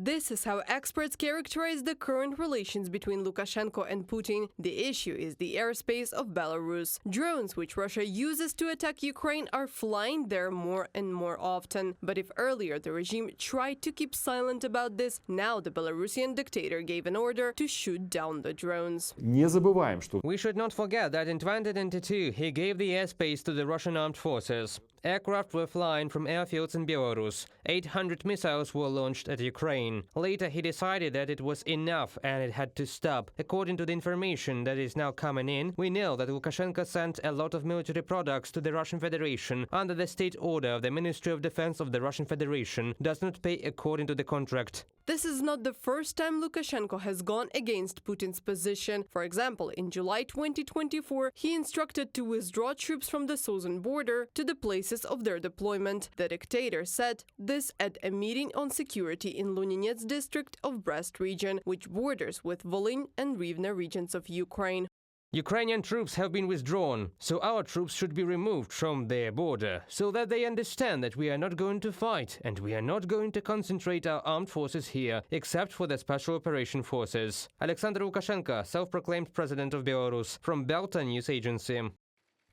This is how experts characterize the current relations between Lukashenko and Putin. The issue is the airspace of Belarus. Drones which Russia uses to attack Ukraine are flying there more and more often. But if earlier the regime tried to keep silent about this, now the Belarusian dictator gave an order to shoot down the drones. We should not forget that in 2022 he gave the airspace to the Russian armed forces. Aircraft were flying from airfields in Belarus. 800 missiles were launched at Ukraine. Later he decided that it was enough and it had to stop. According to the information that is now coming in, we know that Lukashenko sent a lot of military products to the Russian Federation under the state order of the Ministry of Defense of the Russian Federation does not pay according to the contract. This is not the first time Lukashenko has gone against Putin's position. For example, in July 2024, he instructed to withdraw troops from the southern border to the places of their deployment. The dictator said this at a meeting on security in Luninets district of Brest region, which borders with Volyn and Rivne regions of Ukraine. Ukrainian troops have been withdrawn, so our troops should be removed from their border, so that they understand that we are not going to fight, and we are not going to concentrate our armed forces here, except for the Special Operation Forces. Alexander Lukashenko, self-proclaimed president of Belarus, from Belta news agency.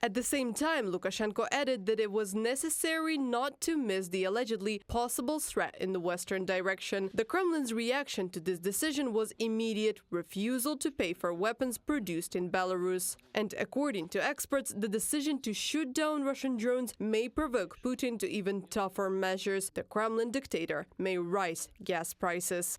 At the same time, Lukashenko added that it was necessary not to miss the allegedly possible threat in the western direction. The Kremlin's reaction to this decision was immediate: refusal to pay for weapons produced in Belarus. And according to experts, the decision to shoot down Russian drones may provoke Putin to even tougher measures. The Kremlin dictator may raise gas prices.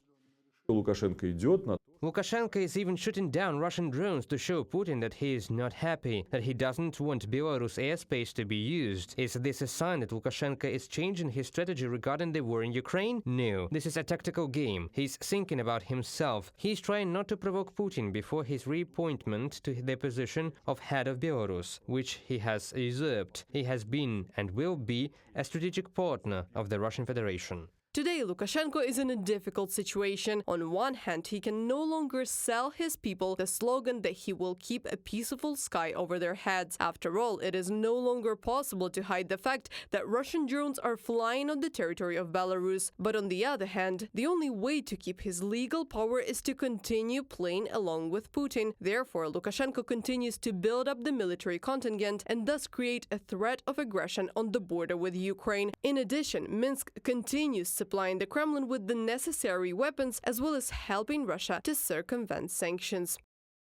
Lukashenko is even shooting down Russian drones to show Putin that he is not happy, that he doesn't want Belarus airspace to be used. Is this a sign that Lukashenko is changing his strategy regarding the war in Ukraine? No, this is a tactical game. He's thinking about himself. He's trying not to provoke Putin before his reappointment to the position of head of Belarus, which he has usurped. He has been and will be a strategic partner of the Russian Federation. Today, Lukashenko is in a difficult situation. On one hand, he can no longer sell his people the slogan that he will keep a peaceful sky over their heads. After all, it is no longer possible to hide the fact that Russian drones are flying on the territory of Belarus. But on the other hand, the only way to keep his legal power is to continue playing along with Putin. Therefore, Lukashenko continues to build up the military contingent and thus create a threat of aggression on the border with Ukraine. In addition, Minsk continues supplying the Kremlin with the necessary weapons, as well as helping Russia to circumvent sanctions.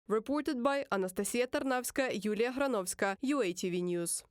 Reported by Anastasia Tarnavska, Yulia Granovska, UATV News.